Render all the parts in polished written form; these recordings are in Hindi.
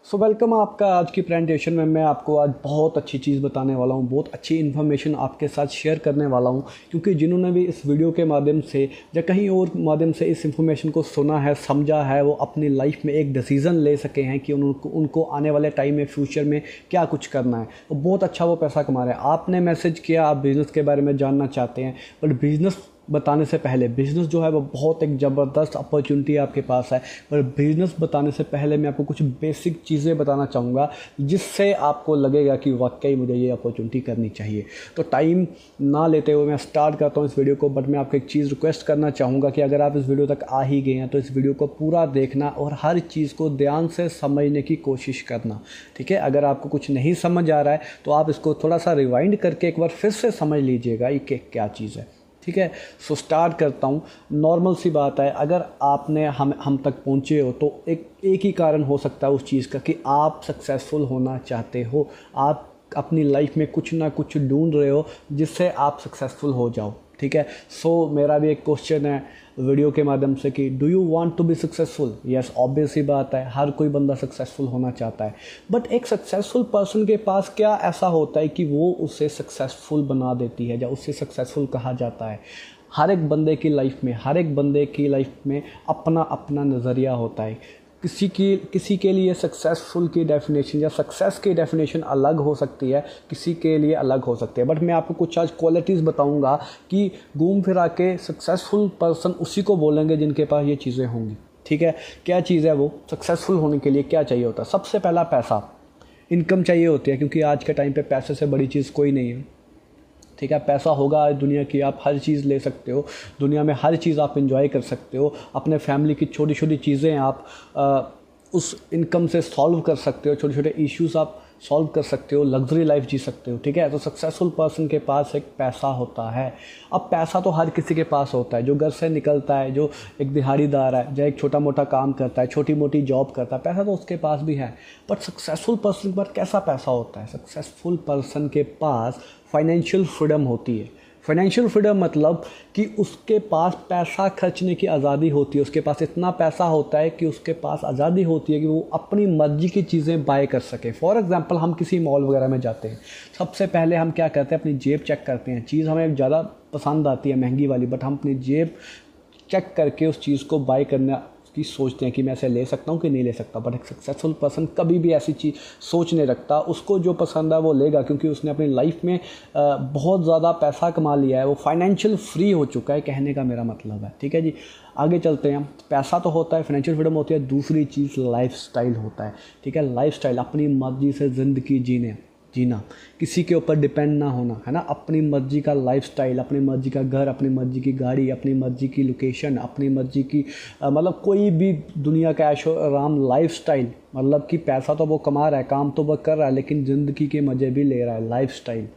सो वेलकम आपका आज की प्रेजेंटेशन में। मैं आपको आज बहुत अच्छी चीज़ बताने वाला हूँ, बहुत अच्छी इन्फॉर्मेशन आपके साथ शेयर करने वाला हूँ, क्योंकि जिन्होंने भी इस वीडियो के माध्यम से या कहीं और माध्यम से इस इन्फॉर्मेशन को सुना है, समझा है, वो अपनी लाइफ में एक डिसीज़न ले सके हैं कि उनको आने वाले टाइम में, फ्यूचर में क्या कुछ करना है। तो बहुत अच्छा वो पैसा कमा रहे हैं। आपने मैसेज किया, आप बिज़नेस के बारे में जानना चाहते हैं, बट बिज़नेस बताने से पहले, बिज़नेस जो है वो बहुत एक ज़बरदस्त अपॉर्चुनिटी आपके पास है, पर बिज़नेस बताने से पहले मैं आपको कुछ बेसिक चीज़ें बताना चाहूँगा जिससे आपको लगेगा कि वाकई मुझे ये अपॉर्चुनिटी करनी चाहिए। तो टाइम ना लेते हुए मैं स्टार्ट करता हूँ इस वीडियो को। बट मैं आपको एक चीज़ रिक्वेस्ट करना चाहूँगा कि अगर आप इस वीडियो तक आ ही गए हैं तो इस वीडियो को पूरा देखना और हर चीज़ को ध्यान से समझने की कोशिश करना, ठीक है। अगर आपको कुछ नहीं समझ आ रहा है तो आप इसको थोड़ा सा रिवाइंड करके एक बार फिर से समझ लीजिएगा ये क्या चीज़ है, ठीक है। सो स्टार्ट करता हूँ। नॉर्मल सी बात है, अगर आपने हम तक पहुँचे हो तो एक ही कारण हो सकता है उस चीज़ का कि आप सक्सेसफुल होना चाहते हो। आप अपनी लाइफ में कुछ ना कुछ ढूंढ रहे हो जिससे आप सक्सेसफुल हो जाओ, ठीक है। सो मेरा भी एक क्वेश्चन है वीडियो के माध्यम से कि do you want to be successful. Yes, obvious ही बात है, हर कोई बंदा सक्सेसफुल होना चाहता है। बट एक सक्सेसफुल पर्सन के पास क्या ऐसा होता है कि वो उसे सक्सेसफुल बना देती है या उससे सक्सेसफुल कहा जाता है। हर एक बंदे की लाइफ में अपना अपना नज़रिया होता है। किसी के लिए सक्सेसफुल की डेफिनेशन या सक्सेस की डेफिनेशन अलग हो सकती है, किसी के लिए अलग हो सकती है। बट मैं आपको कुछ आज क्वालिटीज़ बताऊंगा कि घूम फिरा के सक्सेसफुल पर्सन उसी को बोलेंगे जिनके पास ये चीज़ें होंगी, ठीक है। क्या चीज़ है वो? सक्सेसफुल होने के लिए क्या चाहिए होता है? सबसे पहला पैसा, इनकम चाहिए होती है, क्योंकि आज के टाइम पे पैसे से बड़ी चीज़ कोई नहीं है, ठीक है। पैसा होगा आज दुनिया की, आप हर चीज़ ले सकते हो, दुनिया में हर चीज़ आप एंजॉय कर सकते हो। अपने फैमिली की छोटी छोटी चीज़ें आप उस इनकम से सॉल्व कर सकते हो, छोटे छोटे इश्यूज आप सॉल्व कर सकते हो, लग्जरी लाइफ जी सकते हो, ठीक है। तो सक्सेसफुल पर्सन के पास एक पैसा होता है। अब पैसा तो हर किसी के पास होता है, जो घर से निकलता है, जो एक दिहाड़ीदार है, जो एक छोटा मोटा काम करता है, छोटी मोटी जॉब करता है, पैसा तो उसके पास भी है। बट सक्सेसफुल पर्सन के पास कैसा पैसा होता है? सक्सेसफुल पर्सन के पास फाइनेंशियल फ्रीडम होती है। फाइनेंशियल फ्रीडम मतलब कि उसके पास पैसा खर्चने की आज़ादी होती है। उसके पास इतना पैसा होता है कि उसके पास आज़ादी होती है कि वो अपनी मर्जी की चीज़ें बाय कर सके। फॉर एग्जांपल, हम किसी मॉल वगैरह में जाते हैं, सबसे पहले हम क्या करते हैं? अपनी जेब चेक करते हैं। चीज़ हमें ज़्यादा पसंद आती है महंगी वाली, बट हम अपनी जेब चेक करके उस चीज़ को बाय करना की सोचते हैं कि मैं इसे ले सकता हूँ कि नहीं ले सकता। बट एक सक्सेसफुल पर्सन कभी भी ऐसी चीज़ सोच नहीं रखता। उसको जो पसंद है वो लेगा, क्योंकि उसने अपनी लाइफ में बहुत ज़्यादा पैसा कमा लिया है, वो फाइनेंशियल फ्री हो चुका है, कहने का मेरा मतलब है, ठीक है जी। आगे चलते हैं। पैसा तो होता है, फाइनेंशियल फ्रीडम होती है, दूसरी चीज़ लाइफस्टाइल होता है, ठीक है। लाइफस्टाइल, अपनी मर्जी से ज़िंदगी जीना, किसी के ऊपर डिपेंड ना होना, है ना। अपनी मर्जी का लाइफस्टाइल, अपनी मर्जी का घर, अपनी मर्जी की गाड़ी, अपनी मर्जी की लोकेशन, अपनी मर्जी की मतलब कोई भी दुनिया का ऐशो आराम लाइफस्टाइल। मतलब कि पैसा तो वो कमा रहा है, काम तो वो कर रहा है, लेकिन ज़िंदगी के मज़े भी ले रहा है, लाइफस्टाइल,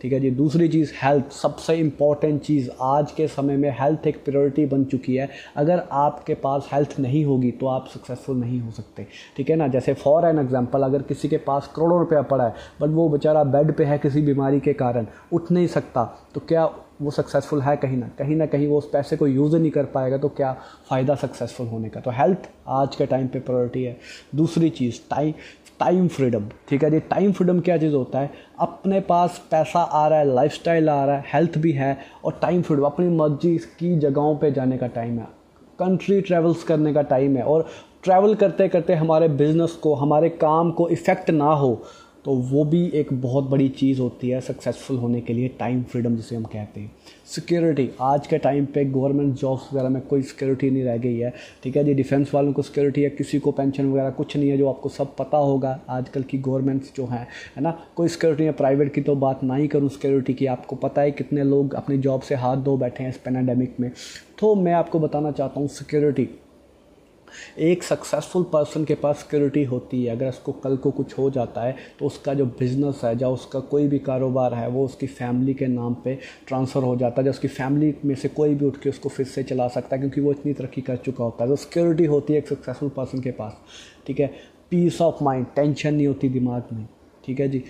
ठीक है जी। दूसरी चीज़ हेल्थ, सबसे इम्पॉर्टेंट चीज़ आज के समय में हेल्थ एक प्रायोरिटी बन चुकी है। अगर आपके पास हेल्थ नहीं होगी तो आप सक्सेसफुल नहीं हो सकते, ठीक है ना। जैसे फॉर एन एग्जांपल, अगर किसी के पास करोड़ों रुपया पड़ा है बट वो बेचारा बेड पे है किसी बीमारी के कारण, उठ नहीं सकता, तो क्या वो सक्सेसफुल है? कहीं ना कहीं वो उस पैसे को यूज़ नहीं कर पाएगा, तो क्या फ़ायदा सक्सेसफुल होने का। तो हेल्थ आज के टाइम पे प्रायोरिटी है। दूसरी चीज़ टाइम फ्रीडम, ठीक है जी। टाइम फ्रीडम क्या चीज़ होता है? अपने पास पैसा आ रहा है, लाइफस्टाइल आ रहा है, हेल्थ भी है, और टाइम फ्रीडम, अपनी मर्जी की जगहों पे जाने का टाइम है, कंट्री ट्रैवल्स करने का टाइम है। और ट्रैवल करते करते हमारे बिजनेस को, हमारे काम को इफ़ेक्ट ना हो, तो वो भी एक बहुत बड़ी चीज़ होती है सक्सेसफुल होने के लिए, टाइम फ्रीडम जिसे हम कहते हैं। सिक्योरिटी, आज के टाइम पे गवर्नमेंट जॉब्स वगैरह में कोई सिक्योरिटी नहीं रह गई है, ठीक है जी। डिफेंस वालों को सिक्योरिटी है, किसी को पेंशन वगैरह कुछ नहीं है, जो आपको सब पता होगा। आजकल की गवर्नमेंट्स जो हैं, है ना, कोई सिक्योरिटी है। प्राइवेट की तो बात ना ही करूँ सिक्योरिटी की, आपको पता है कितने लोग अपनी जॉब से हाथ धो बैठे हैं इस पैंडेमिक में। तो मैं आपको बताना चाहता हूँ, सिक्योरिटी, एक सक्सेसफुल पर्सन के पास सिक्योरिटी होती है। अगर उसको कल को कुछ हो जाता है तो उसका जो बिज़नेस है, या उसका कोई भी कारोबार है, वो उसकी फैमिली के नाम पे ट्रांसफ़र हो जाता है, जो उसकी फैमिली में से कोई भी उठ के उसको फिर से चला सकता है, क्योंकि वो इतनी तरक्की कर चुका होता है। तो सिक्योरिटी होती है एक सक्सेसफुल पर्सन के पास, ठीक है। पीस ऑफ माइंड, टेंशन नहीं होती दिमाग में, ठीक है जी।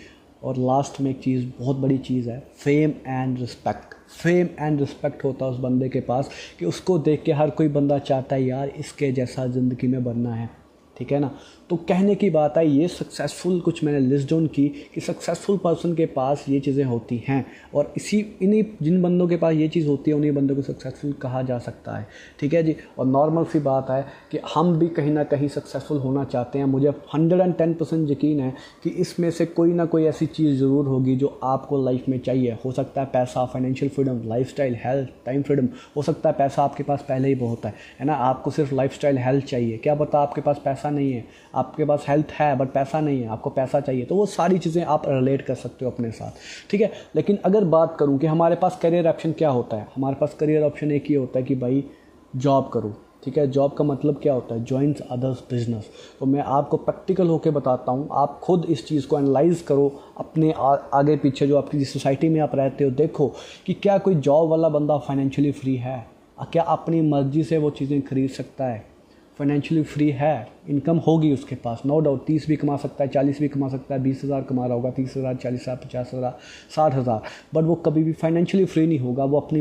और लास्ट में एक चीज़, बहुत बड़ी चीज़ है, fame and respect. Fame and respect होता है उस बंदे के पास कि उसको देख के हर कोई बंदा चाहता है यार इसके जैसा ज़िंदगी में बनना है, ठीक है ना। तो कहने की बात है ये सक्सेसफुल, कुछ मैंने लिस्ट डाउन की कि सक्सेसफुल पर्सन के पास ये चीज़ें होती हैं, और इन्हीं जिन बंदों के पास ये चीज़ होती है उन्हीं बंदों को सक्सेसफुल कहा जा सकता है। ठीक है जी। और नॉर्मल सी बात है कि हम भी कहीं ना कहीं सक्सेसफुल होना चाहते हैं। मुझे 110% यकीन है कि इसमें से कोई ना कोई ऐसी चीज़ ज़रूर होगी जो आपको लाइफ में चाहिए। हो सकता है पैसा, financial freedom, lifestyle, health, time freedom. हो सकता है पैसा आपके पास पहले ही बहुत है ना, आपको सिर्फ लाइफस्टाइल, हेल्थ चाहिए। क्या पता आपके पास पैसा नहीं है, आपके पास हेल्थ है बट पैसा नहीं है, आपको पैसा चाहिए। तो वो सारी चीज़ें आप रिलेट कर सकते हो अपने साथ। ठीक है। लेकिन अगर बात करूं कि हमारे पास करियर ऑप्शन क्या होता है, हमारे पास करियर ऑप्शन एक ही होता है कि भाई जॉब करो। ठीक है। जॉब का मतलब क्या होता है? Joins others business. तो मैं आपको प्रैक्टिकल होकर बताता हूँ, आप खुद इस चीज़ को एनालाइज करो अपने आगे पीछे जो आपकी जिस सोसाइटी में आप रहते हो। देखो कि क्या कोई जॉब वाला बंदा फाइनेंशियली फ्री है, क्या अपनी मर्जी से वो चीज़ें खरीद सकता है, फाइनेंशियली फ्री है, इनकम होगी उसके पास, नो डाउट 30 भी कमा सकता है, 40 भी कमा सकता है, 20,000 कमा रहा होगा, 30,000, 40,000, 50,000, 60,000, बट वो कभी भी फाइनेंशियली फ्री नहीं होगा। वो अपनी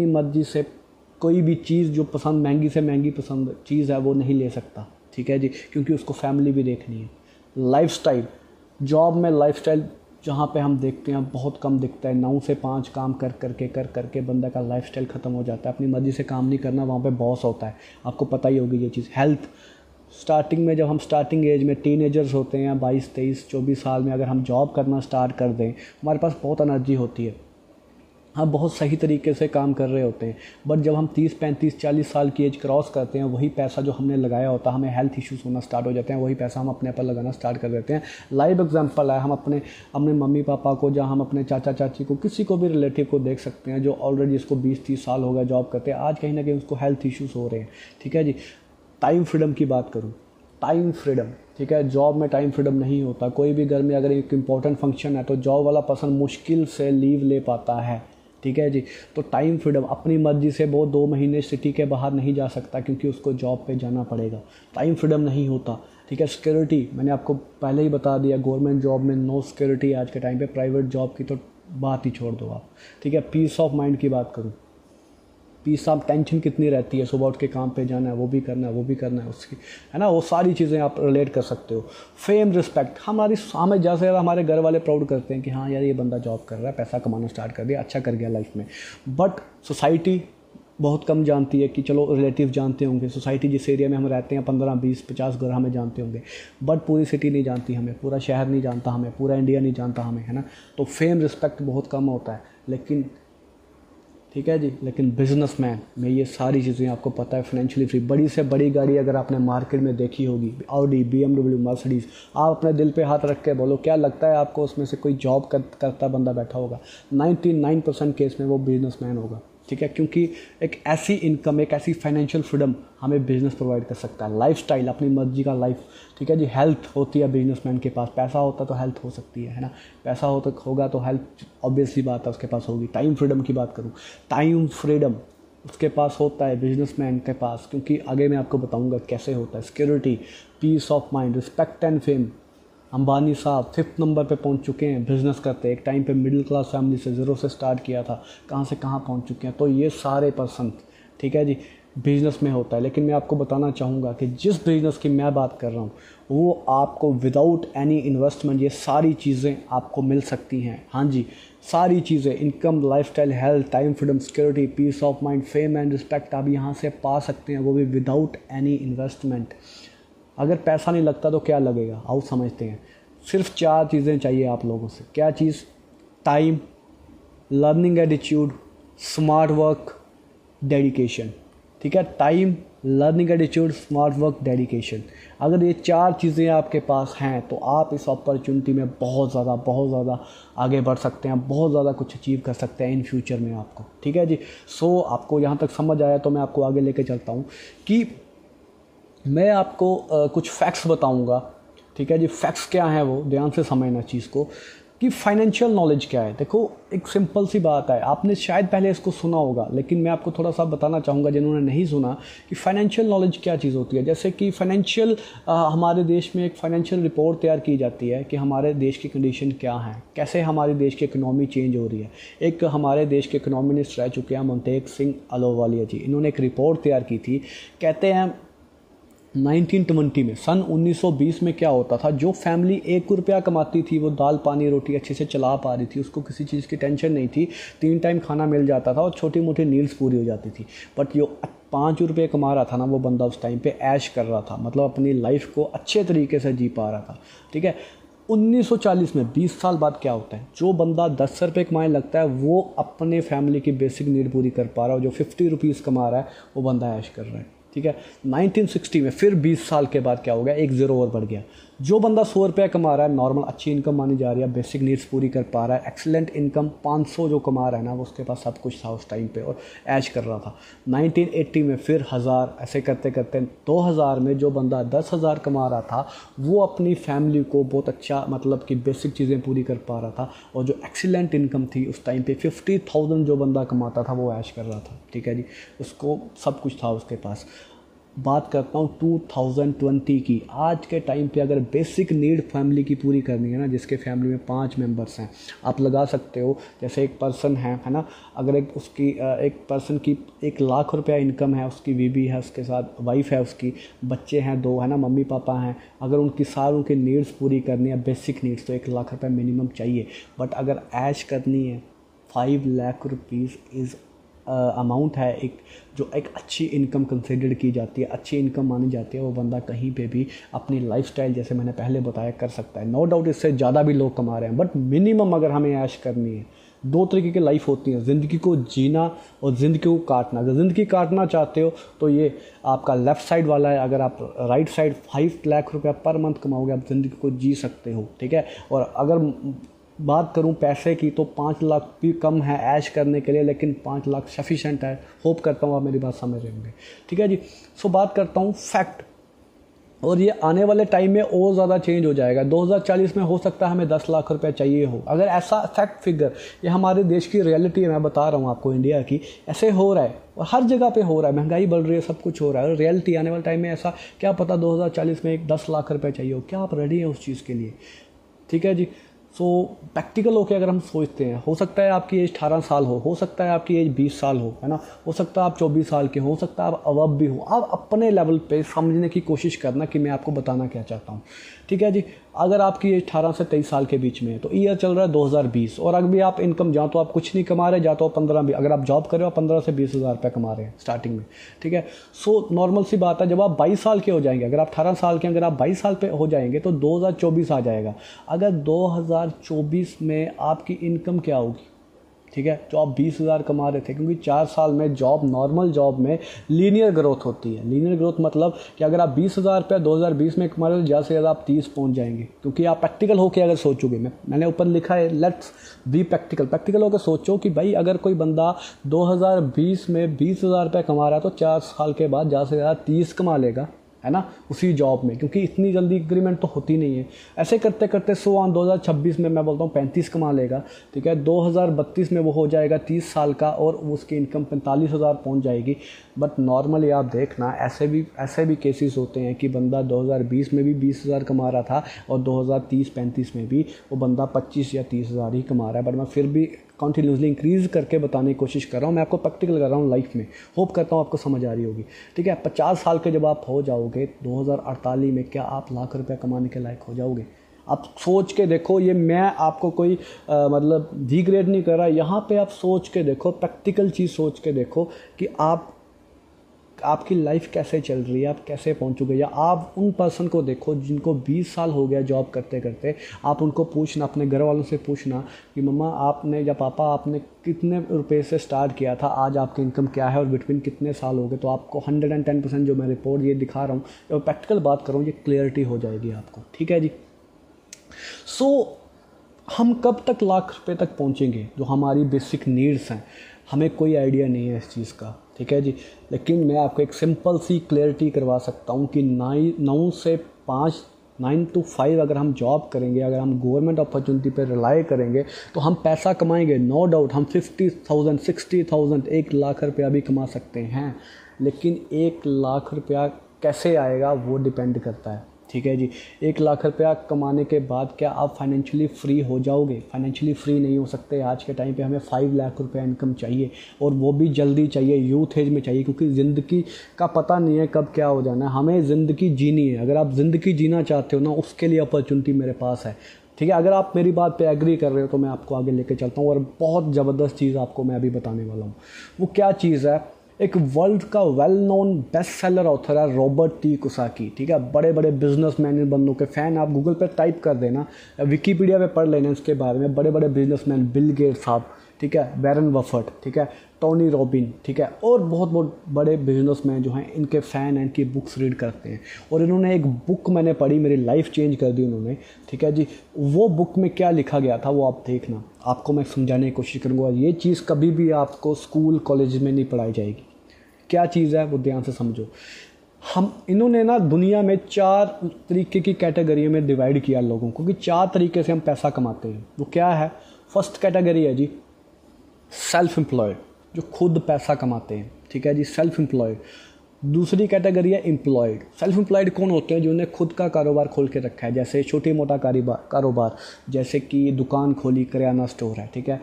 मर्जी से कोई भी चीज़ जो पसंद, महंगी से महंगी पसंद चीज़ है वो नहीं ले सकता। ठीक है जी। क्योंकि उसको फैमिली भी देखनी है। लाइफस्टाइल, जॉब में लाइफस्टाइल जहाँ पे हम देखते हैं बहुत कम दिखता है। 9 से 5 काम कर करके बंदा का लाइफस्टाइल ख़त्म हो जाता है। अपनी मर्ज़ी से काम नहीं करना, वहाँ पे बॉस होता है। आपको पता ही होगी ये चीज़। हेल्थ, स्टार्टिंग में जब हम स्टार्टिंग एज में टीनेजर्स होते हैं 22, 23, 24 साल में, अगर हम जॉब करना स्टार्ट कर दें, हमारे पास बहुत एनर्जी होती है, हम बहुत सही तरीके से काम कर रहे होते हैं। बट जब हम 30, 35, 40 साल की एज क्रॉस करते हैं, वही पैसा जो हमने लगाया होता है, हमें हेल्थ इश्यूज़ होना स्टार्ट हो जाते हैं, वही पैसा हम अपने पर लगाना स्टार्ट कर देते हैं। लाइव एग्जांपल है, हम अपने मम्मी पापा को, जहाँ हम अपने चाचा चाची को, किसी को भी रिलेटिव को देख सकते हैं जो ऑलरेडी इसको 20-30 साल हो गया जॉब करते हैं, आज कहीं ना कहीं उसको हेल्थ इश्यूज़ हो रहे हैं। ठीक है जी। टाइम फ्रीडम की बात करूँ, टाइम फ्रीडम, ठीक है, जॉब में टाइम फ्रीडम नहीं होता। कोई भी घर में अगर एक इम्पॉर्टेंट फंक्शन है तो जॉब वाला पर्सन मुश्किल से लीव ले पाता है। ठीक है जी। तो टाइम फ्रीडम, अपनी मर्जी से वो 2 महीने सिटी के बाहर नहीं जा सकता क्योंकि उसको जॉब पे जाना पड़ेगा। टाइम फ्रीडम नहीं होता। ठीक है। सिक्योरिटी, मैंने आपको पहले ही बता दिया, गवर्नमेंट जॉब में नो सिक्योरिटी आज के टाइम पे। प्राइवेट जॉब की तो बात ही छोड़ दो आप। ठीक है। पीस ऑफ माइंड की बात करूँ, पीस ऑफ टेंशन कितनी रहती है, सुबह उठ के काम पे जाना है, वो भी करना है उसकी, है ना, वो सारी चीज़ें आप रिलेट कर सकते हो। फेम, रिस्पेक्ट, हमें ज़्यादा से ज़्यादा हमारे घर वाले प्राउड करते हैं कि हाँ यार ये बंदा जॉब कर रहा है, पैसा कमाना स्टार्ट कर दिया, अच्छा कर गया लाइफ में। बट सोसाइटी बहुत कम जानती है कि चलो रिलेटिव जानते होंगे, सोसाइटी जिस एरिया में हम रहते हैं 15, 20, 50 घर हमें जानते होंगे, बट पूरी सिटी नहीं जानती हमें, पूरा शहर नहीं जानता हमें, पूरा इंडिया नहीं जानता हमें, है ना। तो फेम, रिस्पेक्ट बहुत कम होता है। लेकिन ठीक है जी, लेकिन बिजनेसमैन में ये सारी चीज़ें आपको पता है, फाइनेंशियली फ्री। बड़ी से बड़ी गाड़ी अगर आपने मार्केट में देखी होगी, ऑडी, BMW, मर्सिडीज़, आप अपने दिल पे हाथ रख के बोलो क्या लगता है आपको उसमें से कोई जॉब करता बंदा बैठा होगा? 99% केस में वो बिजनेसमैन होगा। ठीक है। क्योंकि एक ऐसी इनकम, एक ऐसी फाइनेंशियल फ्रीडम हमें बिजनेस प्रोवाइड कर सकता है। लाइफस्टाइल, अपनी मर्जी का लाइफ। ठीक है जी। हेल्थ होती है बिजनेसमैन के पास, पैसा होता तो हेल्थ हो सकती है ना, पैसा होगा तो हेल्थ ऑब्वियसली बात है उसके पास होगी। टाइम फ्रीडम की बात करूँ, टाइम फ्रीडम उसके पास होता है बिजनेसमैन के पास, क्योंकि आगे मैं आपको बताऊंगा कैसे होता है। Security, peace of mind, respect and fame. Ambani साहब 5th नंबर पे पहुंच चुके हैं बिज़नेस करते। एक टाइम पे मिडिल क्लास फैमिली से, ज़ीरो से स्टार्ट किया था, कहाँ से कहाँ पहुंच चुके हैं। तो ये सारे पर्सन, ठीक है जी, बिज़नेस में होता है। लेकिन मैं आपको बताना चाहूँगा कि जिस बिज़नेस की मैं बात कर रहा हूँ वो आपको विदाउट एनी इन्वेस्टमेंट ये सारी चीज़ें आपको मिल सकती हैं। हाँ जी, सारी चीज़ें, income, lifestyle, health, time freedom, security, peace of mind, fame and respect आप यहाँ से पा सकते हैं, वो भी विदाउट एनी इन्वेस्टमेंट। अगर पैसा नहीं लगता तो क्या लगेगा, आओ समझते हैं। सिर्फ 4 चीज़ें चाहिए आप लोगों से। क्या चीज़? Time, learning attitude, smart work, dedication. ठीक है। Time, learning attitude, smart work, dedication. अगर ये 4 चीज़ें आपके पास हैं तो आप इस अपॉर्चुनिटी में बहुत ज़्यादा आगे बढ़ सकते हैं, बहुत ज़्यादा कुछ अचीव कर सकते हैं इन फ्यूचर में आपको। ठीक है जी। सो आपको यहाँ तक समझ आया तो मैं आपको आगे लेके चलता हूँ कि मैं आपको कुछ फैक्ट्स बताऊंगा। ठीक है जी। फैक्ट्स क्या हैं वो ध्यान से समझना चीज़ को, कि फाइनेंशियल नॉलेज क्या है। देखो एक सिंपल सी बात है, आपने शायद पहले इसको सुना होगा, लेकिन मैं आपको थोड़ा सा बताना चाहूँगा जिन्होंने नहीं सुना कि फाइनेंशियल नॉलेज क्या चीज़ होती है। जैसे कि फाइनेंशियल, हमारे देश में एक फाइनेंशियल रिपोर्ट तैयार की जाती है कि हमारे देश की कंडीशन क्या है, कैसे हमारे देश की इकनॉमी चेंज हो रही है। एक हमारे देश के इकनॉमी मिनिस्टर रह चुके हैं मोंटेक सिंह अहलूवालिया जी, इन्होंने एक रिपोर्ट तैयार की थी। कहते हैं 1920 में, सन 1920 में क्या होता था, जो फैमिली 1 रुपया कमाती थी वो दाल पानी रोटी अच्छे से चला पा रही थी, उसको किसी चीज़ की टेंशन नहीं थी, 3 टाइम खाना मिल जाता था और छोटी मोटी नीड्स पूरी हो जाती थी। बट जो 5 रुपये कमा रहा था ना, वो बंदा उस टाइम पे ऐश कर रहा था, मतलब अपनी लाइफ को अच्छे तरीके से जी पा रहा था। ठीक है, 1940 में 20 साल बाद क्या होता है, जो बंदा 10 रुपये कमाने लगता है वो अपने फैमिली की बेसिक नीड पूरी कर पा रहा है, जो 50 रुपीज़ कमा रहा है वो बंदा ऐश कर रहा है। ठीक है, 1960 में फिर 20 साल के बाद क्या हो गया, एक ज़ीरो और बढ़ गया। जो बंदा 100 रुपये कमा रहा है, नॉर्मल अच्छी इनकम मानी जा रही है, बेसिक नीड्स पूरी कर पा रहा है, एक्सीलेंट इनकम 500 जो कमा रहा है ना, वो उसके पास सब कुछ था उस टाइम पे और ऐश कर रहा था। 1980 में फिर 1000, ऐसे करते करते 2000 में जो बंदा 10,000 कमा रहा था वो अपनी फैमिली को बहुत अच्छा, मतलब कि बेसिक चीज़ें पूरी कर पा रहा था। और जो एक्सीलेंट इनकम थी उस टाइम पे 50,000 जो बंदा कमाता था वो ऐश कर रहा था। ठीक है जी, उसको सब कुछ था उसके पास। बात करता हूँ 2020 की। आज के टाइम पे अगर बेसिक नीड फैमिली की पूरी करनी है ना, जिसके फैमिली में 5 मेंबर्स हैं, आप लगा सकते हो जैसे एक पर्सन है ना, अगर एक पर्सन की 1,00,000 रुपया इनकम है, उसकी बीवी है, उसके साथ वाइफ है, उसकी बच्चे हैं 2 है ना, मम्मी पापा हैं, अगर उनकी सारों की नीड्स पूरी करनी है, बेसिक नीड्स, तो 1,00,000 रुपया मिनिमम चाहिए। बट अगर ऐश करनी है, 5 लाख रुपीज़ इज़ अमाउंट है, जो एक अच्छी इनकम कंसिडर की जाती है, अच्छी इनकम मानी जाती है। वो बंदा कहीं पे भी अपनी लाइफस्टाइल, जैसे मैंने पहले बताया, कर सकता है। नो डाउट इससे ज़्यादा भी लोग कमा रहे हैं, बट मिनिमम अगर हमें ऐश करनी है, 2 तरीके की लाइफ होती है, ज़िंदगी को जीना और ज़िंदगी को काटना। अगर ज़िंदगी काटना चाहते हो तो ये आपका लेफ़्ट साइड वाला है, अगर आप राइट साइड 5 लाख रुपया पर मंथ कमाओगे, आप ज़िंदगी को जी सकते हो। ठीक है, और अगर बात करूं पैसे की तो 5 लाख भी कम है ऐश करने के लिए, लेकिन 5 लाख सफिशेंट है। होप करता हूं आप मेरी बात समझ रहे होंगे। ठीक है जी, सो बात करता हूं फैक्ट, और ये आने वाले टाइम में और ज़्यादा चेंज हो जाएगा। 2040 में हो सकता है हमें 10 लाख रुपया चाहिए हो। अगर ऐसा फैक्ट फिगर, ये हमारे देश की रियलिटी है, मैं बता रहा हूँ आपको, इंडिया की, ऐसे हो रहा है और हर जगह पे हो रहा है, महंगाई बढ़ रही है, सब कुछ हो रहा है। और रियलिटी आने वाले टाइम में ऐसा, क्या पता 2040 में 10 लाख रुपया चाहिए हो, क्या आप रेडी हैं उस चीज़ के लिए? ठीक है जी, सो प्रैक्टिकल होकर अगर हम सोचते हैं, हो सकता है आपकी एज 18 साल हो सकता है आपकी एज 20 साल है ना, हो सकता है आप 24 साल के हो सकता है आप अवब भी हो। आप अपने लेवल पे समझने की कोशिश करना कि मैं आपको बताना क्या चाहता हूँ। ठीक है जी, अगर आपकी एज 18 से 23 साल के बीच में है तो ईयर चल रहा है 2020, और अगर भी आप इनकम, जहाँ तो आप कुछ नहीं कमा रहे, जहाँ तो आप 15 भी, अगर आप जॉब कर रहे हो, आप 15 से 20 हज़ार रुपये कमा रहे हैं स्टार्टिंग में। ठीक है, सो नॉर्मल सी बात है, जब आप 22 साल के हो जाएंगे, अगर आप 18 साल के, अगर आप 22 साल पे हो जाएंगे तो 2024 आ जाएगा। अगर 2024 में आपकी इनकम क्या होगी? ठीक है, जो आप 20,000 कमा रहे थे, क्योंकि 4 साल में जॉब, नॉर्मल जॉब में लीनियर ग्रोथ होती है। लीनियर ग्रोथ मतलब कि अगर आप 20,000 रुपया 2020 में कमा रहे हो, ज़्यादा से ज़्यादा आप 30 पहुंच जाएंगे। क्योंकि आप प्रैक्टिकल होकर अगर सोचोगे, मैंने ऊपर लिखा है लेट्स बी प्रैक्टिकल होकर सोचो कि भाई अगर कोई बंदा 2020 में 20,000 रुपये कमा रहा है तो 4 साल के बाद ज़्यादा से ज़्यादा 30 कमा लेगा, है ना, उसी जॉब में, क्योंकि इतनी जल्दी इंक्रीमेंट तो होती नहीं है। ऐसे करते करते 2026 में मैं बोलता हूँ 35 कमा लेगा। ठीक है, 2032 में वो हो जाएगा 30 साल का और उसकी इनकम 45,000 पहुँच जाएगी। बट नॉर्मली आप देखना, ऐसे भी केसेस होते हैं कि बंदा 2020 में भी 20,000 कमा रहा था और 2030-35 में भी वो बंदा 25 या 30,000 ही कमा रहा है। बट मैं फिर भी कंटिन्यूसली इंक्रीज़ करके बताने की कोशिश कर रहा हूँ, मैं आपको प्रैक्टिकल कर रहा हूँ लाइफ में। होप करता हूँ आपको समझ आ रही होगी। ठीक है, 50 साल के जब आप हो जाओगे 2048 में, क्या आप लाख रुपया कमाने के लायक हो जाओगे? आप सोच के देखो, ये मैं आपको कोई मतलब डिग्रेड नहीं कर रहा, यहाँ पे आप सोच के देखो, प्रैक्टिकल चीज़ सोच के देखो कि आपकी लाइफ कैसे चल रही है, आप कैसे पहुंचोगे। या आप उन पर्सन को देखो जिनको 20 साल हो गया जॉब करते करते, आप उनको पूछना, अपने घर वालों से पूछना कि मम्मा आपने या पापा आपने कितने रुपए से स्टार्ट किया था, आज आपकी इनकम क्या है और बिटवीन कितने साल हो गए, तो आपको 110% जो मैं रिपोर्ट ये दिखा रहा हूँ, और प्रैक्टिकल बात कर रहा हूँ, ये क्लियरिटी हो जाएगी आपको। ठीक है जी, सो हम कब तक लाख रुपए तक पहुँचेंगे? जो हमारी बेसिक नीड्स हैं, हमें कोई आइडिया नहीं है इस चीज़ का। ठीक है जी, लेकिन मैं आपको एक सिंपल सी क्लैरिटी करवा सकता हूँ कि 9 से 5, 9 to 5 अगर हम जॉब करेंगे, अगर हम गवर्नमेंट अपॉर्चुनिटी पर रिलाई करेंगे तो हम पैसा कमाएंगे। नो डाउट हम 50,000, 60,000, 1 लाख रुपया भी कमा सकते हैं। लेकिन 1 लाख रुपया कैसे आएगा वो डिपेंड करता है। ठीक है जी। 1 लाख रुपया कमाने के बाद क्या आप फाइनेंशियली फ्री हो जाओगे? फाइनेंशियली फ्री नहीं हो सकते। आज के टाइम पे हमें 5 लाख रुपया इनकम चाहिए, और वो भी जल्दी चाहिए, यूथ एज में चाहिए, क्योंकि ज़िंदगी का पता नहीं है कब क्या हो जाना है। हमें ज़िंदगी जीनी है। अगर आप ज़िंदगी जीना चाहते हो ना, उसके लिए अपॉर्चुनिटी मेरे पास है, ठीक है। अगर आप मेरी बात पे एग्री कर रहे हो तो मैं आपको आगे लेके चलता हूँ, और बहुत ज़बरदस्त चीज़ आपको मैं अभी बताने वाला हूँ। वो क्या चीज़ है? एक वर्ल्ड का well known best seller author है रॉबर्ट टी कियोसाकी, ठीक है। बड़े बड़े बिजनेसमैन इन बंदों के फ़ैन, आप गूगल पे टाइप कर देना, विकीपीडिया पे पढ़ लेना इसके बारे में। बड़े बड़े बिजनेसमैन, बिल गेट्स साहब, ठीक है, वैरन बफेट, ठीक है, टोनी रॉबिन, ठीक है, और बहुत बहुत बड़े बिजनेसमैन जो हैं इनके फ़ैन हैं, इनकी बुक्स रीड करते हैं। और इन्होंने एक बुक मैंने पढ़ी, मेरी लाइफ चेंज कर दी उन्होंने, ठीक है जी। वो बुक में क्या लिखा गया था वो आप देखना, आपको मैं समझाने की कोशिश करूँगा। ये चीज़ कभी भी आपको स्कूल कॉलेज में नहीं पढ़ाई जाएगी। क्या चीज़ है वो ध्यान से समझो। इन्होंने ना दुनिया में 4 तरीके की कैटेगरी में डिवाइड किया लोगों को, कि 4 तरीके से हम पैसा कमाते हैं। वो क्या है? फर्स्ट कैटेगरी है जी सेल्फ एम्प्लॉयड, जो खुद पैसा कमाते हैं, ठीक है जी, सेल्फ एम्प्लॉयड। दूसरी कैटेगरी है एम्प्लॉयड। सेल्फ एम्प्लॉयड कौन होते हैं? जिन्होंने खुद का कारोबार खोल के रखा है, जैसे छोटी मोटा कारोबार, जैसे कि दुकान खोली, किराना स्टोर है, ठीक है,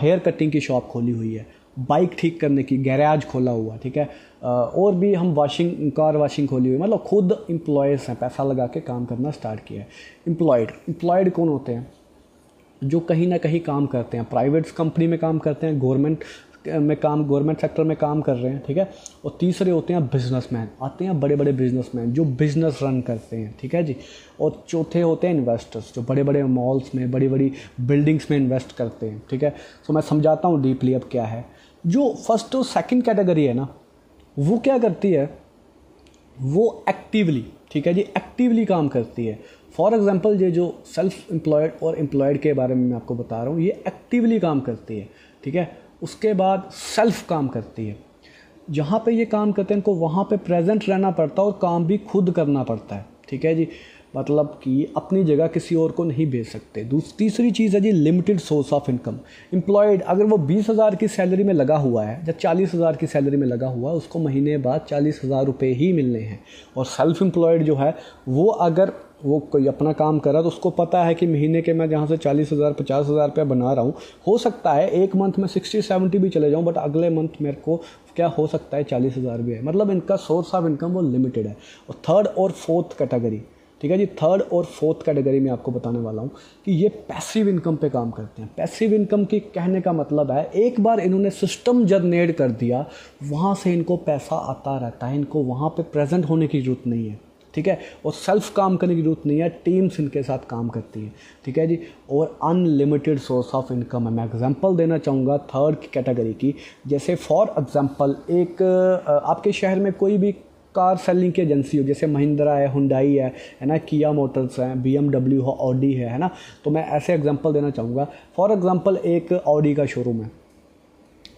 हेयर कटिंग की शॉप खोली हुई है, बाइक ठीक करने की गैराज खोला हुआ, ठीक है, और भी हम कार वाशिंग खोली हुई, मतलब खुद एम्प्लॉयज़ हैं, पैसा लगा के काम करना स्टार्ट किया है। एम्प्लॉयड कौन होते हैं? जो कहीं ना कहीं काम करते हैं, प्राइवेट कंपनी में काम करते हैं, गवर्नमेंट सेक्टर में काम कर रहे हैं, ठीक है। और तीसरे होते हैं बिजनेसमैन, आते हैं बड़े बड़े बिजनेसमैन जो बिजनेस रन करते हैं, ठीक है जी। और चौथे होते हैं इन्वेस्टर्स, जो बड़े बड़े मॉल्स में, बड़ी बड़ी बिल्डिंग्स में इन्वेस्ट करते हैं, ठीक है। तो मैं समझाता हूँ डीपली अब क्या है। जो फर्स्ट और सेकंड कैटेगरी है ना, वो क्या करती है? वो एक्टिवली, ठीक है जी, एक्टिवली काम करती है। फॉर एग्जांपल ये जो सेल्फ एम्प्लॉयड और एम्प्लॉयड के बारे में मैं आपको बता रहा हूँ, ये एक्टिवली काम करती है, ठीक है। उसके बाद सेल्फ काम करती है। जहाँ पे ये काम करते हैं इनको वहाँ पे प्रेजेंट रहना पड़ता है और काम भी खुद करना पड़ता है, ठीक है जी। मतलब कि अपनी जगह किसी और को नहीं भेज सकते। तीसरी चीज़ है जी limited source of income. Employed अगर वो 20,000 की सैलरी में लगा हुआ है या 40,000 की सैलरी में लगा हुआ है, उसको महीने बाद 40,000 रुपये ही मिलने हैं। और सेल्फ एम्प्लॉयड जो है वो अगर वो कोई अपना काम कर रहा है तो उसको पता है कि महीने के मैं जहाँ से 40,000 50,000 रुपया बना रहा हूँ, हो सकता है एक मंथ में 60-70 भी चले जाऊँ, बट अगले मंथ मेरे को क्या हो सकता है 40,000 भी है। मतलब इनका सोर्स ऑफ इनकम वो लिमिटेड है। और थर्ड और फोर्थ कैटेगरी, ठीक है जी, थर्ड और फोर्थ कैटेगरी में आपको बताने वाला हूँ कि ये पैसिव इनकम पे काम करते हैं। पैसिव इनकम की कहने का मतलब है एक बार इन्होंने सिस्टम जनरेट कर दिया, वहाँ से इनको पैसा आता रहता है, इनको वहाँ पे प्रेजेंट होने की ज़रूरत नहीं है, ठीक है। और सेल्फ काम करने की ज़रूरत नहीं है, टीम्स इनके साथ काम करती है, ठीक है जी। और अनलिमिटेड सोर्स ऑफ इनकम है। मैं एग्जांपल देना चाहूँगा थर्ड की कैटेगरी की। जैसे फॉर एग्जांपल एक आपके शहर में कोई भी कार सेलिंग की एजेंसी हो, जैसे महिंद्रा है, हुंडई है ना, किया मोटर्स है, BMW हो, ऑडी है ना। तो मैं ऐसे एग्जांपल देना चाहूँगा। फॉर एग्जांपल एक ऑडी का शोरूम है,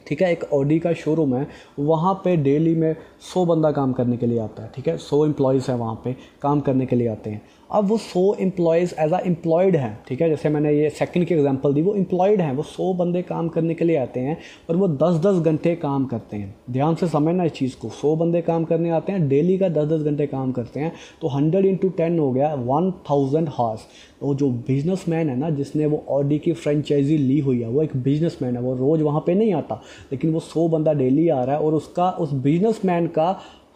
ठीक है, एक ऑडी का शोरूम है, वहाँ पे डेली में 100 बंदा काम करने के लिए आता है, ठीक है, 100 एम्प्लॉयज़ हैं वहाँ पे काम करने के लिए आते हैं। अब वो 100 एम्प्लॉयज़ एज आ एम्प्लॉयड हैं, ठीक है, जैसे मैंने ये सेकंड की एग्जांपल दी, वो एम्प्लॉयड हैं, वो 100 बंदे काम करने के लिए आते हैं और वो 10-10 घंटे काम करते हैं। ध्यान से समझना इस चीज़ को, 100 बंदे काम करने आते हैं, डेली का 10-10 घंटे काम करते हैं, तो 100 × 10 हो गया 1000 हार्स। तो जो बिजनेसमैन है ना, जिसने वो ऑडी की फ्रेंचाइजी ली हुई है, वो एक बिजनेसमैन है, वो रोज़ वहाँ पे नहीं आता, लेकिन वो 100 बंदा डेली आ रहा है और उसका, उस बिजनेसमैन का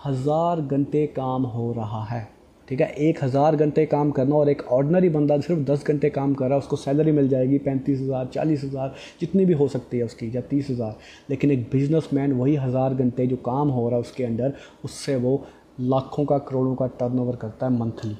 1000 घंटे काम हो रहा है, ठीक है। 1000 घंटे काम करना, और एक ऑर्डिनरी बंदा सिर्फ 10 घंटे काम कर रहा है, उसको सैलरी मिल जाएगी 35,000 40,000 जितनी भी हो सकती है उसकी, या 30,000। लेकिन एक बिजनेसमैन वही 1000 घंटे जो काम हो रहा है उसके अंडर, उससे वो लाखों का, करोड़ों का टर्नओवर करता है मंथली।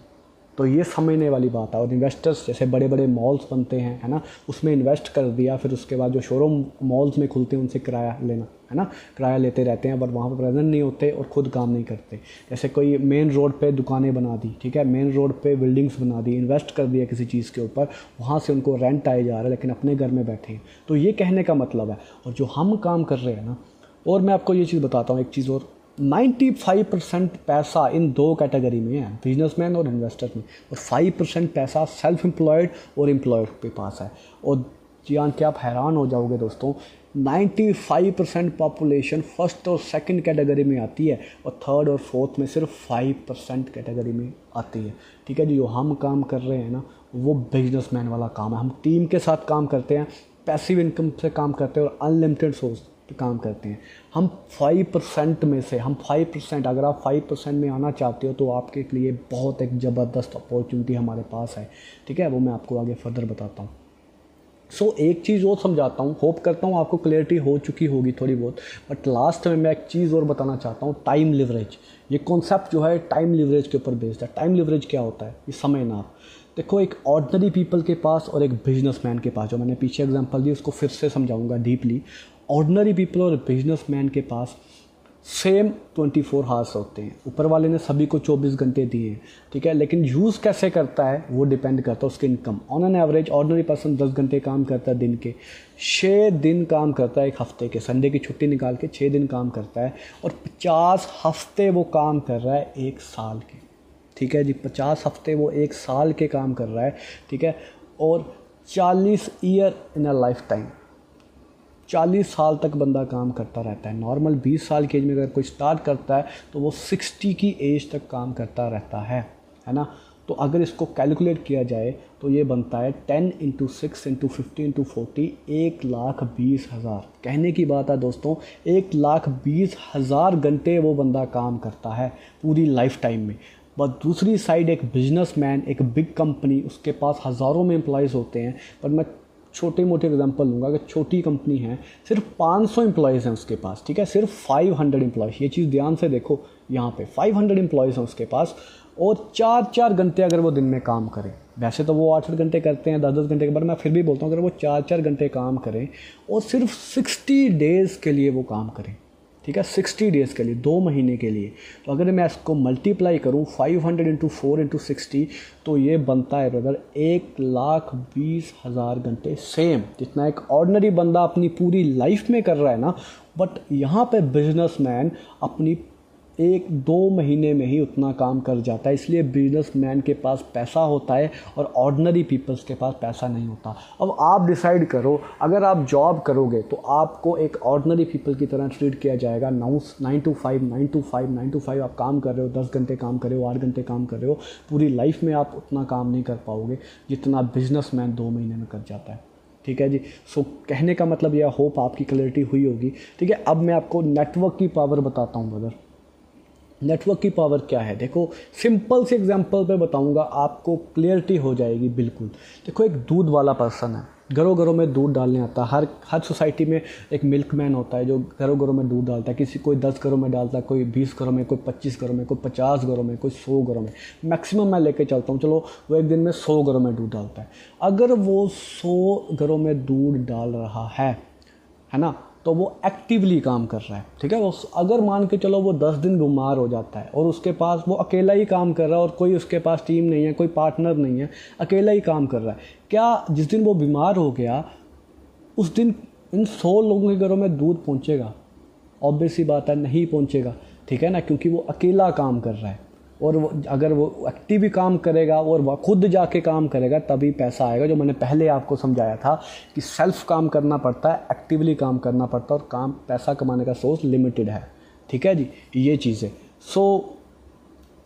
तो ये समझने वाली बात है। और इन्वेस्टर्स, जैसे बड़े बड़े मॉल्स बनते हैं, है ना, उसमें इन्वेस्ट कर दिया, फिर उसके बाद जो शोरूम मॉल्स में खुलते हैं उनसे किराया लेना, है ना, किराया लेते रहते हैं, बट वहाँ पर प्रेजेंट नहीं होते और ख़ुद काम नहीं करते। जैसे कोई मेन रोड पे दुकानें बना दी, ठीक है, मेन रोड पे बिल्डिंग्स बना दी, इन्वेस्ट कर दिया किसी चीज़ के ऊपर, वहाँ से उनको रेंट आए जा रहा है, लेकिन अपने घर में बैठे हैं। तो ये कहने का मतलब है। और जो हम काम कर रहे हैं ना, और मैं आपको ये चीज़ बताता हूँ एक चीज़ और, 95% पैसा इन 2 कैटेगरी में है, बिजनेसमैन और इन्वेस्टर में, और 5% पैसा सेल्फ एम्प्लॉयड और एम्प्लॉयड के पास है। और जान के आप हैरान हो जाओगे दोस्तों, 95% पॉपुलेशन फर्स्ट और सेकंड कैटेगरी में आती है और थर्ड और फोर्थ में सिर्फ 5% कैटेगरी में आती है। ठीक है जी, जो हम काम कर रहे हैं ना वो बिजनेसमैन वाला काम है। हम टीम के साथ काम करते हैं, पैसिव इनकम से काम करते हैं और अनलिमिटेड सोर्स पे काम करते हैं। हम 5% में से हम 5%, अगर आप 5% में आना चाहते हो तो आपके लिए बहुत एक ज़बरदस्त अपॉर्चुनिटी हमारे पास है। ठीक है, वो मैं आपको आगे फर्दर बताता हूँ। एक चीज़ और समझाता हूँ, होप करता हूँ आपको क्लियरिटी हो चुकी होगी थोड़ी बहुत, बट लास्ट में मैं एक चीज़ और बताना चाहता हूँ, टाइम लिवरेज। ये कॉन्सेप्ट जो है टाइम लिवरेज के ऊपर बेस्ड है। टाइम लिवरेज क्या होता है, ये समय नाप। देखो, एक ऑर्डिनरी पीपल के पास और एक बिजनेसमैन के पास, जो मैंने पीछे एग्जांपल दी उसको फिर से समझाऊंगा डीपली। ऑर्डिनरी पीपल और बिजनेसमैन के पास सेम 24 हावर्स होते हैं। ऊपर वाले ने सभी को 24 घंटे दिए हैं। ठीक है, लेकिन यूज़ कैसे करता है वो डिपेंड करता है उसकी income. On an average ordinary person 10 घंटे काम करता है दिन के, 6 दिन काम करता है एक हफ्ते के, संडे की छुट्टी निकाल के 6 दिन काम करता है, और 50 हफ्ते वो काम कर रहा है एक साल के। ठीक है जी, 50 हफ्ते वो एक साल के काम कर रहा है। ठीक है, और 40 year in a life time, 40 साल तक बंदा काम करता रहता है। नॉर्मल 20 साल की एज में अगर कोई स्टार्ट करता है तो वो 60 की एज तक काम करता रहता है ना। तो अगर इसको कैलकुलेट किया जाए तो ये बनता है 10 × 6 × 50 × 40, 1,20,000। कहने की बात है दोस्तों, 1,20,000 घंटे वो बंदा काम करता है पूरी लाइफ टाइम में। बट दूसरी साइड एक बिजनेसमैन, एक बिग कंपनी, उसके पास हज़ारों में एम्प्लॉयज़ होते हैं। पर मैं छोटे मोटे एग्जांपल लूँगा, अगर छोटी कंपनी है, सिर्फ 500 एम्प्लॉयज़ हैं उसके पास। ठीक है, सिर्फ 500 एम्प्लॉयज़, ये चीज़ ध्यान से देखो, यहाँ पे 500 एम्प्लॉयज़ हैं उसके पास, और 4-4 घंटे अगर वो दिन में काम करें। वैसे तो वो 8-8 घंटे करते हैं, 10-10 घंटे के बाद, मैं फिर भी बोलता हूँ अगर वो 4-4 घंटे काम करें और सिर्फ 60 डेज़ के लिए वो काम करें। ठीक है, 60 डेज़ के लिए, 2 महीने के लिए, तो अगर मैं इसको मल्टीप्लाई करूँ 500 × 4 × 60, तो ये बनता है ब्रदर 1,20,000 घंटे, सेम जितना एक ऑर्डिनरी बंदा अपनी पूरी लाइफ में कर रहा है ना। बट यहाँ पे बिजनेसमैन अपनी 1-2 महीने में ही उतना काम कर जाता है। इसलिए बिजनेसमैन के पास पैसा होता है और ऑर्डिनरी पीपल्स के पास पैसा नहीं होता। अब आप डिसाइड करो, अगर आप जॉब करोगे तो आपको एक ऑर्डिनरी पीपल की तरह ट्रीट किया जाएगा। 9 to 5 आप काम कर रहे हो, 10 घंटे काम कर रहे हो, 8 घंटे काम कर रहे हो, पूरी लाइफ में आप उतना काम नहीं कर पाओगे जितना बिजनेसमैन 2 महीने में कर जाता है। ठीक है जी, कहने का मतलब यह, होप आपकी क्लैरिटी हुई होगी। ठीक है, अब मैं आपको नेटवर्क की पावर बताता हूँ ब्रदर। नेटवर्क की पावर क्या है, देखो सिंपल से एग्जांपल पे बताऊंगा, आपको क्लियरिटी हो जाएगी बिल्कुल। देखो, एक दूध वाला पर्सन है, घरों घरों में दूध डालने आता है। हर सोसाइटी में एक मिल्कमैन होता है जो घरों घरों में दूध डालता है। किसी कोई 10 घरों में डालता है, कोई 20 घरों में, कोई 25 घरों में, कोई 50 घरों में, कोई 100 घरों में, मैक्सिमम मैं लेके चलता हूँ, चलो वो एक दिन में 100 घरों में दूध डालता है। अगर वो 100 घरों में दूध डाल रहा है ना, तो वो एक्टिवली काम कर रहा है। ठीक है, वो अगर मान के चलो वो 10 दिन बीमार हो जाता है और उसके पास, वो अकेला ही काम कर रहा है और कोई उसके पास टीम नहीं है, कोई पार्टनर नहीं है, अकेला ही काम कर रहा है, क्या जिस दिन वो बीमार हो गया उस दिन इन 100 लोगों के घरों में दूध पहुंचेगा? ऑब्वियस सी बात है, नहीं पहुंचेगा। ठीक है ना, क्योंकि वो अकेला काम कर रहा है। और वो अगर वो एक्टिव काम करेगा और वह खुद जाके काम करेगा तभी पैसा आएगा। जो मैंने पहले आपको समझाया था कि सेल्फ काम करना पड़ता है, एक्टिवली काम करना पड़ता है, और काम, पैसा कमाने का सोर्स लिमिटेड है। ठीक है जी, ये चीज़ है। So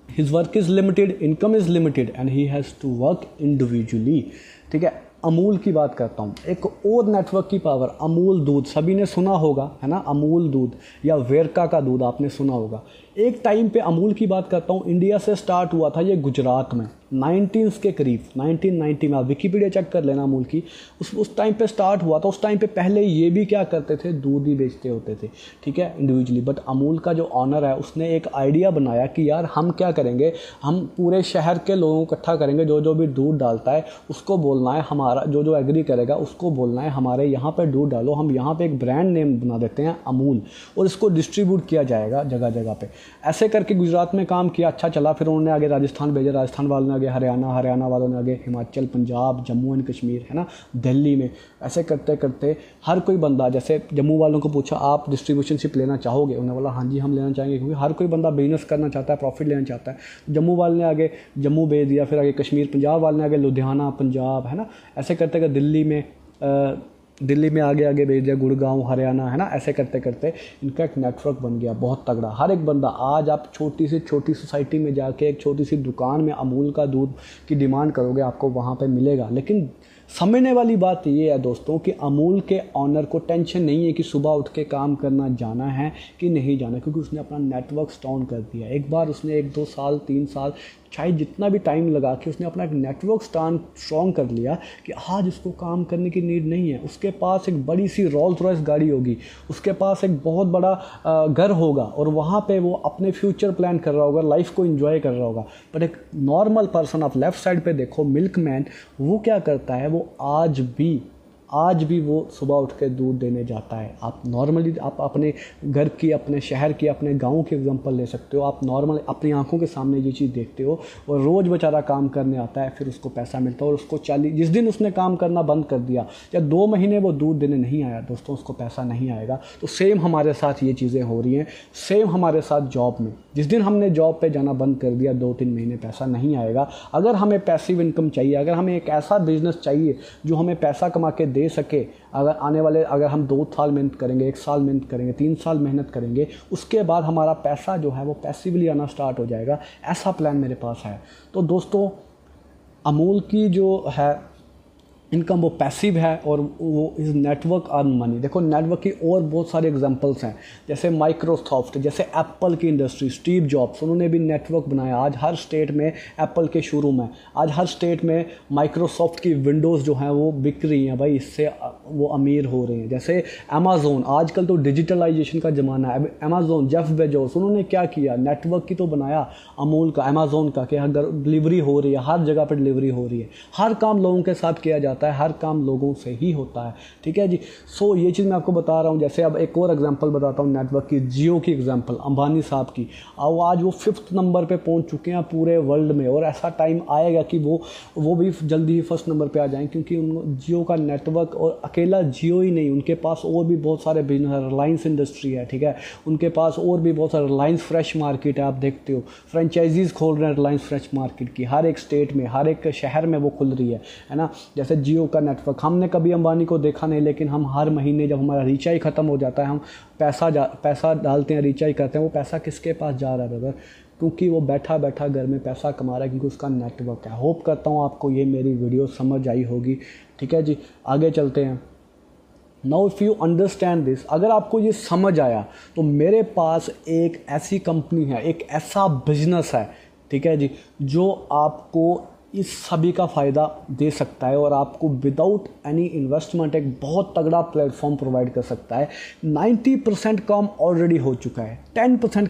his work is limited, income is limited, and he has to work individually. ठीक है, अमूल की बात करता हूँ, एक और नेटवर्क की पावर, अमूल दूध, सभी ने सुना होगा, है ना, अमूल दूध या वेरका का दूध आपने सुना होगा। एक टाइम पे अमूल की बात करता हूँ, इंडिया से स्टार्ट हुआ था ये गुजरात में 19 के करीब, 1990 में। आप विकीपीडिया चेक कर लेना अमूल की, उस टाइम पे स्टार्ट हुआ था। उस टाइम पे पहले ये भी क्या करते थे, दूध ही बेचते होते थे। ठीक है, इंडिविजुअली। बट अमूल का जो ऑनर है उसने एक आइडिया बनाया कि यार हम क्या करेंगे, हम पूरे शहर के लोगों को इकट्ठा करेंगे, जो जो भी दूध डालता है उसको बोलना है, हमारा जो जो एग्री करेगा उसको बोलना है हमारे यहाँ पर दूध डालो। हम यहाँ पर एक ब्रांड नेम बना देते हैं अमूल, और इसको डिस्ट्रीब्यूट किया जाएगा जगह जगह पर। ऐसे करके गुजरात में काम किया, अच्छा चला। फिर उन्होंने आगे राजस्थान भेजा, राजस्थान वालों ने आगे हरियाणा, हरियाणा वालों ने आगे हिमाचल, पंजाब, जम्मू एंड कश्मीर, है ना, दिल्ली में। ऐसे करते करते हर कोई बंदा, जैसे जम्मू वालों को पूछा आप डिस्ट्रीब्यूशनशिप लेना चाहोगे, उन्होंने बोला हाँ जी हम लेना चाहेंगे, क्योंकि हर कोई बंदा बिजनेस करना चाहता है, प्रॉफिट लेना चाहता है। जम्मू वाले ने आगे जम्मू भेज दिया, फिर आगे कश्मीर, पंजाब वाले ने आगे लुधियाना, पंजाब, है ना। ऐसे करते करते दिल्ली में दिल्ली में आगे आगे भेज दिया, गुड़गांव, हरियाणा, है ना। ऐसे करते करते इनका एक नेटवर्क बन गया बहुत तगड़ा। हर एक बंदा, आज आप छोटी से छोटी सोसाइटी में जाके एक छोटी सी दुकान में अमूल का दूध की डिमांड करोगे, आपको वहाँ पे मिलेगा। लेकिन समझने वाली बात ये है दोस्तों कि अमूल के ऑनर को टेंशन नहीं है कि सुबह उठ के काम करना जाना है कि नहीं जाना, क्योंकि उसने अपना नेटवर्क स्ट्रॉन्ग कर दिया। एक बार उसने 1-2 साल 3 साल चाहे जितना भी टाइम लगा के उसने अपना एक नेटवर्क स्ट्रॉन्ग कर लिया कि आज उसको काम करने की नीड नहीं है। उसके पास एक बड़ी सी रोल्स रॉयस गाड़ी होगी, उसके पास एक बहुत बड़ा घर होगा और वहाँ पे वो अपने फ्यूचर प्लान कर रहा होगा, लाइफ को एंजॉय कर रहा होगा। बट एक नॉर्मल पर्सन, आप लेफ्ट साइड पे देखो, मिल्कमैन, वो क्या करता है, वो आज भी वो सुबह उठ के दूध देने जाता है। आप नॉर्मली आप अपने घर की, अपने शहर की, अपने गांव की एग्जांपल ले सकते हो। आप नॉर्मल अपनी आंखों के सामने ये चीज़ देखते हो। और रोज़ बेचारा काम करने आता है, फिर उसको पैसा मिलता है और उसको जिस दिन उसने काम करना बंद कर दिया या 2 महीने वो दूध देने नहीं आया दोस्तों, उसको पैसा नहीं आएगा। तो सेम हमारे साथ ये चीज़ें हो रही हैं। सेम हमारे साथ जॉब में, जिस दिन हमने जॉब पे जाना बंद कर दिया, 2-3 महीने पैसा नहीं आएगा। अगर हमें पैसिव इनकम चाहिए, अगर हमें एक ऐसा बिजनेस चाहिए जो हमें पैसा कमा के दे सके, अगर हम 2 साल मेहनत करेंगे, 1 साल मेहनत करेंगे, 3 साल मेहनत करेंगे, उसके बाद हमारा पैसा जो है वो पैसिवली आना स्टार्ट हो जाएगा। ऐसा प्लान मेरे पास है। तो दोस्तों, अमूल की जो है इनकम वो पैसिव है और वो इज़ नेटवर्क अर्न मनी। देखो, नेटवर्क की और बहुत सारे एग्जांपल्स हैं, जैसे माइक्रोसॉफ्ट, जैसे एप्पल की इंडस्ट्री, स्टीव जॉब्स, उन्होंने भी नेटवर्क बनाया। आज हर स्टेट में एप्पल के शोरूम है, आज हर स्टेट में माइक्रोसॉफ्ट की विंडोज़ जो हैं वो बिक रही हैं भाई, इससे वो अमीर हो रहे हैं। जैसे अमेज़ोन, आजकल तो डिजिटलाइजेशन का ज़माना है। अमेज़ोन, जेफ बेजोस, उन्होंने क्या किया, नेटवर्क की तो बनाया अमूल का, अमेज़ोन का, कि अगर डिलीवरी हो रही है, हर जगह पर डिलीवरी हो रही है। हर काम लोगों के साथ किया जाता है, हर काम लोगों से ही होता है। ठीक है जी। सो ये चीज़ मैं आपको बता रहा हूँ। जैसे अब एक और एग्जांपल बताता हूँ नेटवर्क की, जियो की एग्जांपल, अंबानी साहब की। और आज वो 5th नंबर पे पहुँच चुके हैं पूरे वर्ल्ड में, और ऐसा टाइम आएगा कि वो भी जल्दी ही 1st नंबर पे आ जाएं, क्योंकि उन जियो का नेटवर्क, और अकेला जियो ही नहीं, उनके पास और भी बहुत सारे बिजनेस है। रिलायंस इंडस्ट्री है, ठीक है, उनके पास और भी बहुत सारे, रिलायंस फ्रेश मार्केट है, आप देखते हो फ्रेंचाइजीज खोल रहे हैं रिलायंस फ्रेश मार्केट की, हर एक स्टेट में, हर एक शहर में वो खुल रही है ना। जैसे जियो का नेटवर्क, हमने कभी अंबानी को देखा नहीं, लेकिन हम हर महीने जब हमारा रिचार्ज ख़त्म हो जाता है, हम पैसा डालते हैं, रिचार्ज करते हैं। वो पैसा किसके पास जा रहा है ब्रदर? क्योंकि वो बैठा बैठा घर में पैसा कमा रहा है, क्योंकि उसका नेटवर्क है। होप करता हूँ आपको ये मेरी वीडियो समझ आई होगी। ठीक है जी, आगे चलते हैं। Now if you understand this, अगर आपको ये समझ आया तो मेरे पास एक ऐसी कंपनी है, एक ऐसा बिजनेस है, ठीक है जी, जो आपको इस सभी का फ़ायदा दे सकता है और आपको विदाउट एनी इन्वेस्टमेंट एक बहुत तगड़ा प्लेटफॉर्म प्रोवाइड कर सकता है। 90% काम ऑलरेडी हो चुका है, 10%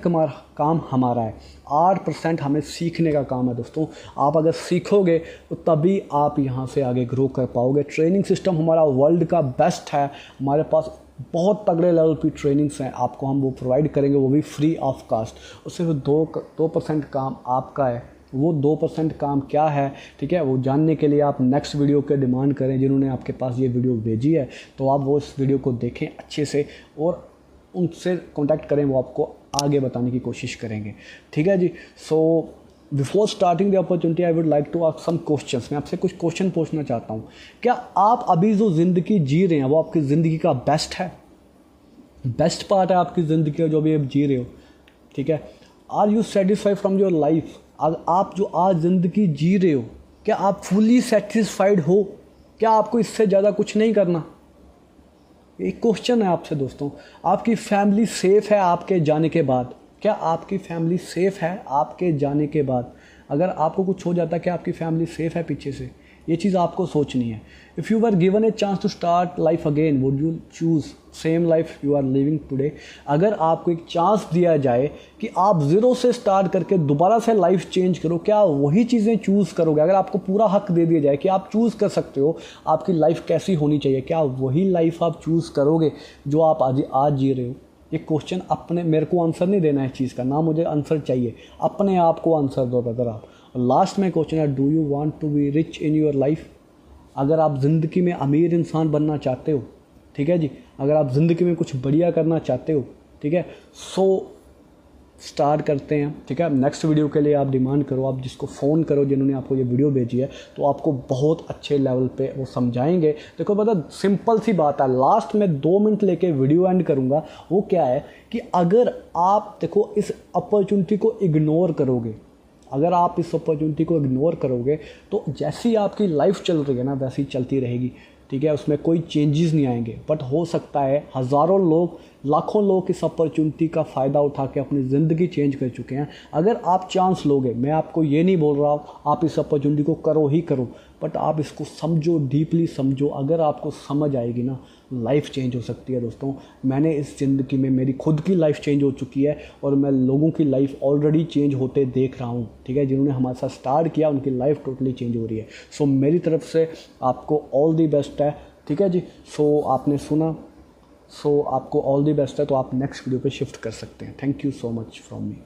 काम हमारा है, 8% हमें सीखने का काम है दोस्तों। आप अगर सीखोगे तो तभी आप यहाँ से आगे ग्रो कर पाओगे। ट्रेनिंग सिस्टम हमारा वर्ल्ड का बेस्ट है, हमारे पास बहुत तगड़े लेवल की ट्रेनिंग्स हैं, आपको हम वो प्रोवाइड करेंगे, वो भी फ्री ऑफ कास्ट। और सिर्फ 2% काम आपका है। वो 2% काम क्या है, ठीक है, वो जानने के लिए आप नेक्स्ट वीडियो के डिमांड करें। जिन्होंने आपके पास ये वीडियो भेजी है तो आप वो इस वीडियो को देखें अच्छे से और उनसे कांटेक्ट करें, वो आपको आगे बताने की कोशिश करेंगे। ठीक है जी। So before starting the opportunity I would like to ask some questions. मैं आपसे कुछ क्वेश्चन पूछना चाहता हूँ। क्या आप अभी जो ज़िंदगी जी रहे हैं वो आपकी ज़िंदगी का बेस्ट है, बेस्ट पार्ट है आपकी ज़िंदगी का जो भी आप जी रहे हो? ठीक है, are you satisfied from your life? आप जो आज ज़िंदगी जी रहे हो, क्या आप फुली सेटिस्फाइड हो? क्या आपको इससे ज़्यादा कुछ नहीं करना? एक क्वेश्चन है आपसे दोस्तों। आपकी फैमिली सेफ़ है आपके जाने के बाद? क्या आपकी फैमिली सेफ़ है आपके जाने के बाद? अगर आपको कुछ हो जाता है, क्या आपकी फैमिली सेफ़ है पीछे से? ये चीज़ आपको सोचनी है। If you are given a chance to start life again, would you choose same life you are living today? अगर आपको एक चांस दिया जाए कि आप ज़ीरो से स्टार्ट करके दोबारा से लाइफ चेंज करो, क्या वही चीज़ें चूज़ करोगे? अगर आपको पूरा हक दे दिया जाए कि आप चूज़ कर सकते हो आपकी लाइफ कैसी होनी चाहिए, क्या वही लाइफ आप चूज़ करोगे जो आप आज जी रहे हो? ये क्वेश्चन अपने, मेरे को आंसर नहीं देना है इस चीज़ का, ना मुझे आंसर चाहिए, अपने आप को आंसर दो ब्रदर आप। लास्ट में क्वेश्चन है, do you want to be rich in your life? अगर आप ज़िंदगी में अमीर इंसान बनना चाहते हो, ठीक है जी, अगर आप ज़िंदगी में कुछ बढ़िया करना चाहते हो, ठीक है, सो स्टार्ट करते हैं, ठीक है। नेक्स्ट वीडियो के लिए आप डिमांड करो, आप जिसको फ़ोन करो जिन्होंने आपको ये वीडियो भेजी है, तो आपको बहुत अच्छे लेवल पे वो समझाएंगे। देखो पता सिंपल सी बात है, लास्ट में 2 मिनट लेके वीडियो एंड करूँगा। वो क्या है कि अगर आप देखो इस अपॉर्चुनिटी को इग्नोर करोगे, अगर आप इस अपॉर्चुनिटी को इग्नोर करोगे तो जैसी आपकी लाइफ चल रही है ना वैसी चलती रहेगी, ठीक है। उसमें कोई चेंजेस नहीं आएंगे। बट हो सकता है हज़ारों लोग, लाखों लोग इस अपॉर्चुनिटी का फ़ायदा उठा के अपनी ज़िंदगी चेंज कर चुके हैं। अगर आप चांस लोगे, मैं आपको ये नहीं बोल रहा आप इस अपॉर्चुनिटी को करो ही करो, बट आप इसको समझो, डीपली समझो। अगर आपको समझ आएगी ना, लाइफ चेंज हो सकती है दोस्तों। मैंने इस ज़िंदगी में मेरी खुद की लाइफ चेंज हो चुकी है और मैं लोगों की लाइफ ऑलरेडी चेंज होते देख रहा हूँ, ठीक है। जिन्होंने हमारे साथ स्टार्ट किया उनकी लाइफ टोटली चेंज हो रही है। सो मेरी तरफ से आपको ऑल दी बेस्ट है, ठीक है जी। सो आपने सुना, सो आपको ऑल दी बेस्ट है। तो आप नेक्स्ट वीडियो पे शिफ्ट कर सकते हैं। Thank you so much from me.